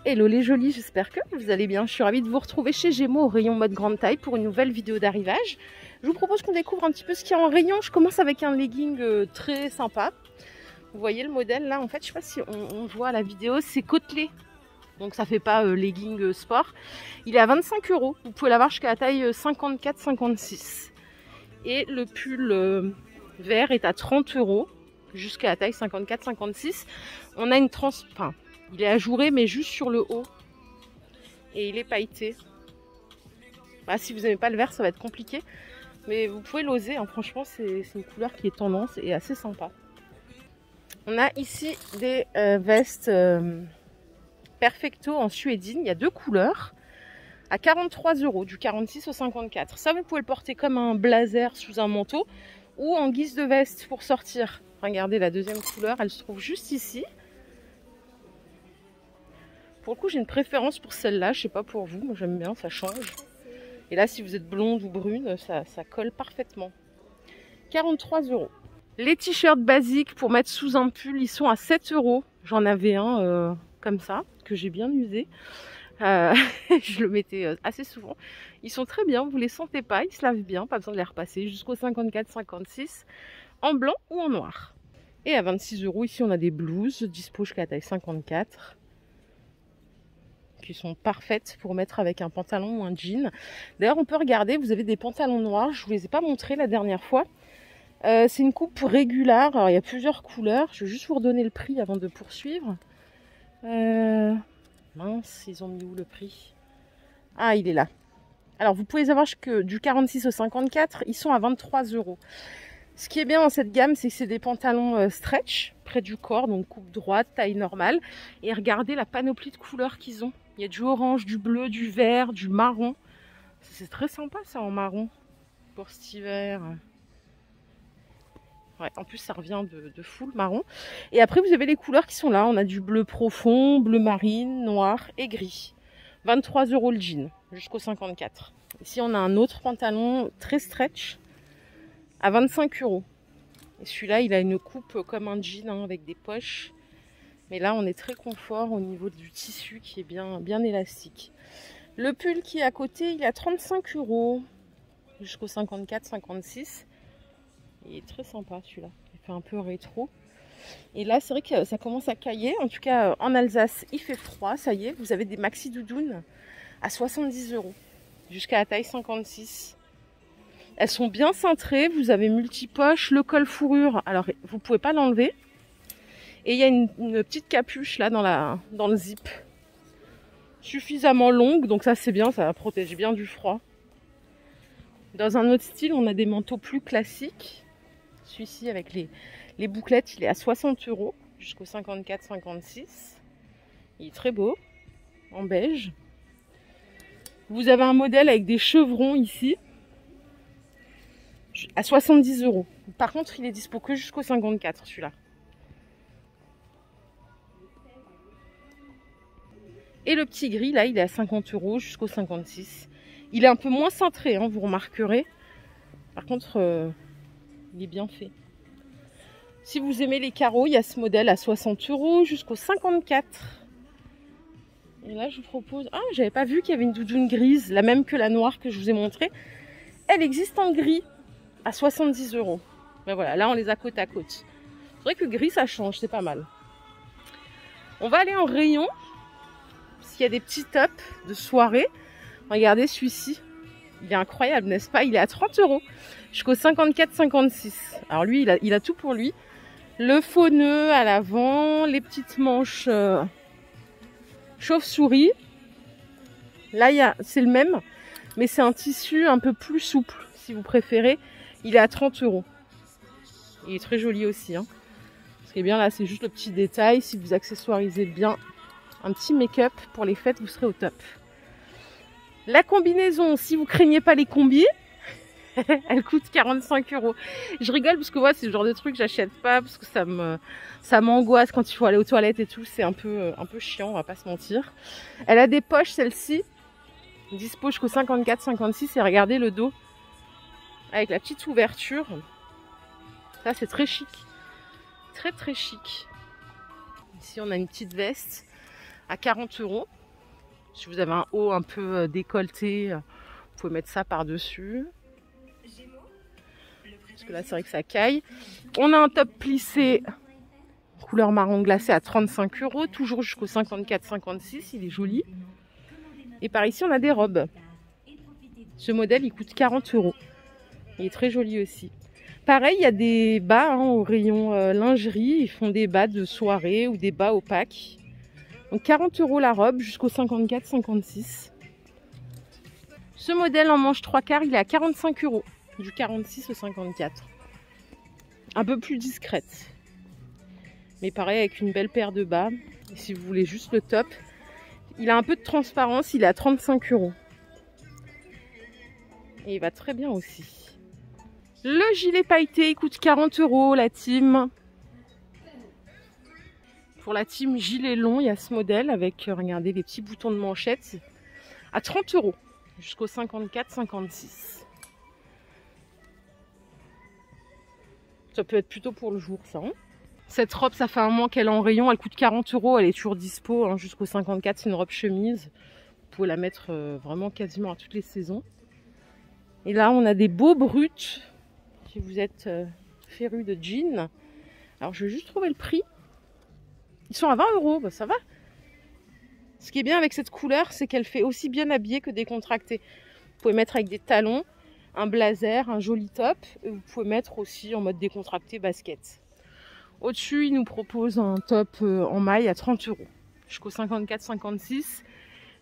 Hello les jolis, j'espère que vous allez bien. Je suis ravie de vous retrouver chez Gémeaux au rayon mode grande taille pour une nouvelle vidéo d'arrivage. Je vous propose qu'on découvre un petit peu ce qu'il y a en rayon. Je commence avec un legging très sympa. Vous voyez le modèle là, en fait, je ne sais pas si on voit à la vidéo, c'est côtelé. Donc ça fait pas legging sport. Il est à 25 €. Vous pouvez l'avoir jusqu'à la taille 54-56. Et le pull vert est à 30 € jusqu'à la taille 54-56. On a une enfin, il est ajouré mais juste sur le haut. Et il est pailleté. Bah, si vous n'aimez pas le vert, ça va être compliqué. Mais vous pouvez l'oser, hein. Franchement, c'est une couleur qui est tendance et assez sympa. On a ici des vestes Perfecto en suédine. Il y a deux couleurs. À 43 €, du 46 au 54. Ça, vous pouvez le porter comme un blazer sous un manteau ou en guise de veste pour sortir. Regardez la deuxième couleur, elle se trouve juste ici. Pour le coup, j'ai une préférence pour celle-là. Je sais pas pour vous, moi j'aime bien, ça change. Et là, si vous êtes blonde ou brune, ça colle parfaitement. 43 €. Les t-shirts basiques pour mettre sous un pull, ils sont à 7 €. J'en avais un comme ça, que j'ai bien usé. Je le mettais assez souvent. Ils sont très bien, vous les sentez pas, ils se lavent bien, pas besoin de les repasser. Jusqu'au 54-56, en blanc ou en noir. Et à 26 €, ici on a des blouses, dispo jusqu'à la taille 54. Qui sont parfaites pour mettre avec un pantalon ou un jean. D'ailleurs, on peut regarder, vous avez des pantalons noirs, je ne vous les ai pas montrés la dernière fois. C'est une coupe régulière, alors il y a plusieurs couleurs. Je vais juste vous redonner le prix avant de poursuivre. Mince, ils ont mis où le prix? Ah, il est là. Alors, vous pouvez avoir que du 46 au 54, ils sont à 23 €. Ce qui est bien dans cette gamme, c'est que c'est des pantalons stretch, près du corps, donc coupe droite, taille normale. Et regardez la panoplie de couleurs qu'ils ont. Il y a du orange, du bleu, du vert, du marron. C'est très sympa ça en marron pour cet hiver. Ouais, en plus ça revient de full marron. Et après vous avez les couleurs qui sont là. On a du bleu profond, bleu marine, noir et gris. 23 € le jean, jusqu'au 54. Ici on a un autre pantalon très stretch à 25 €. Et celui-là il a une coupe comme un jean hein, avec des poches. Mais là, on est très confort au niveau du tissu qui est bien élastique. Le pull qui est à côté, il est à 35 € jusqu'au 54-56. Il est très sympa celui-là. Il fait un peu rétro. Et là, c'est vrai que ça commence à cailler. En tout cas, en Alsace, il fait froid. Ça y est, vous avez des maxi doudounes à 70 € jusqu'à la taille 56. Elles sont bien cintrées. Vous avez multipoche, le col fourrure. Alors, vous ne pouvez pas l'enlever. Et il y a une petite capuche là dans le zip. Suffisamment longue, donc ça c'est bien, ça protège bien du froid. Dans un autre style, on a des manteaux plus classiques. Celui-ci avec les bouclettes, il est à 60 € jusqu'au 54-56. Il est très beau, en beige. Vous avez un modèle avec des chevrons ici, à 70 €. Par contre, il est dispo que jusqu'au 54 celui-là. Et le petit gris, là, il est à 50 € jusqu'au 56. Il est un peu moins cintré, hein, vous remarquerez. Par contre, il est bien fait. Si vous aimez les carreaux, il y a ce modèle à 60 € jusqu'au 54. Et là, je vous propose... Ah, j'avais pas vu qu'il y avait une doudoune grise, la même que la noire que je vous ai montrée. Elle existe en gris, à 70 €. Ben voilà, là, on les a côte à côte. C'est vrai que gris, ça change, c'est pas mal. On va aller en rayon. Il y a des petits tops de soirée. Regardez celui-ci. Il est incroyable, n'est-ce pas? Il est à 30 € jusqu'au 54-56. Alors lui, il a tout pour lui. Le faux nœud à l'avant, les petites manches chauve-souris. Là, c'est le même, mais c'est un tissu un peu plus souple, si vous préférez. Il est à 30 €. Il est très joli aussi. Hein. Ce qui est bien là, c'est juste le petit détail. Si vous accessoirisez bien un petit make-up pour les fêtes, vous serez au top. La combinaison, si vous craignez pas les combis, elle coûte 45 €. Je rigole parce que moi, c'est le genre de truc que j'achète pas parce que ça m'angoisse quand il faut aller aux toilettes et tout. C'est un peu chiant, on va pas se mentir. Elle a des poches, celle-ci, dispo jusqu'au 54-56 et regardez le dos avec la petite ouverture. Ça, c'est très chic, très chic. Ici, on a une petite veste à 40 €. Si vous avez un haut un peu décolleté, vous pouvez mettre ça par-dessus. Parce que là, c'est vrai que ça caille. On a un top plissé couleur marron glacé à 35 €, toujours jusqu'au 54-56, il est joli. Et par ici, on a des robes. Ce modèle, il coûte 40 €. Il est très joli aussi. Pareil, il y a des bas au rayon lingerie. Ils font des bas de soirée ou des bas opaques. Donc 40 € la robe jusqu'au 54-56. Ce modèle en manche 3/4, il est à 45 €. Du 46 au 54. Un peu plus discrète. Mais pareil, avec une belle paire de bas. Et si vous voulez juste le top, il a un peu de transparence, il est à 35 €. Et il va très bien aussi. Le gilet pailleté, il coûte 40 €, la team. Pour la team gilet long, il y a ce modèle avec, regardez, les petits boutons de manchette. À 30 € jusqu'au 54-56. Ça peut être plutôt pour le jour, ça. Hein. Cette robe, ça fait un mois qu'elle est en rayon. Elle coûte 40 €. Elle est toujours dispo hein, jusqu'au 54. C'est une robe chemise. Vous pouvez la mettre vraiment quasiment à toutes les saisons. Et là, on a des beaux bruts. Si vous êtes féru de jeans. Alors, je vais juste trouver le prix. Ils sont à 20 €. Bah, ça va. Ce qui est bien avec cette couleur, c'est qu'elle fait aussi bien habillée que décontractée. Vous pouvez mettre avec des talons, un blazer, un joli top. Et vous pouvez mettre aussi en mode décontracté basket. Au-dessus, il nous propose un top en maille à 30 € jusqu'au 54-56.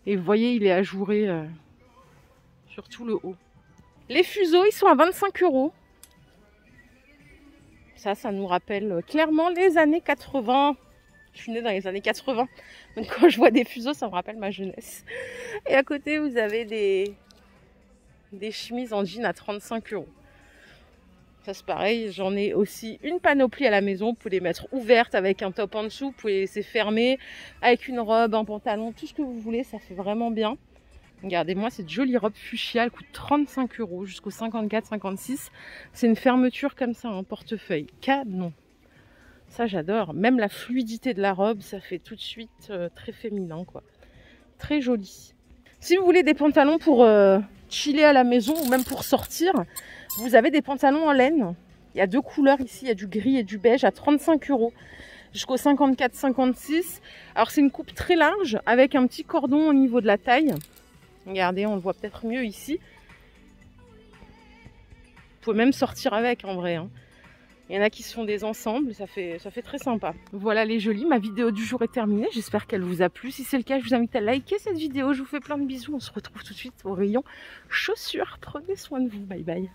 Et vous voyez, il est ajouré sur tout le haut. Les fuseaux, ils sont à 25 €. Ça nous rappelle clairement les années 80. Je suis née dans les années 80. Donc quand je vois des fuseaux, ça me rappelle ma jeunesse. Et à côté, vous avez des chemises en jean à 35 €. Ça c'est pareil, j'en ai aussi une panoplie à la maison. Vous pouvez les mettre ouvertes avec un top en dessous. Vous pouvez les laisser fermer avec une robe, un pantalon, tout ce que vous voulez. Ça fait vraiment bien. Regardez-moi cette jolie robe fuchsia. Elle coûte 35 € jusqu'au 54-56. C'est une fermeture comme ça, un portefeuille. Canon. Ça j'adore. Même la fluidité de la robe, ça fait tout de suite très féminin, quoi. Très joli. Si vous voulez des pantalons pour chiller à la maison ou même pour sortir, vous avez des pantalons en laine. Il y a deux couleurs ici, il y a du gris et du beige à 35 € jusqu'au 54-56. Alors c'est une coupe très large avec un petit cordon au niveau de la taille. Regardez, on le voit peut-être mieux ici. Vous pouvez même sortir avec en vrai. Hein. Il y en a qui se font des ensembles, ça fait très sympa. Voilà les jolis, ma vidéo du jour est terminée. J'espère qu'elle vous a plu. Si c'est le cas, je vous invite à liker cette vidéo. Je vous fais plein de bisous. On se retrouve tout de suite au rayon chaussures. Prenez soin de vous. Bye bye.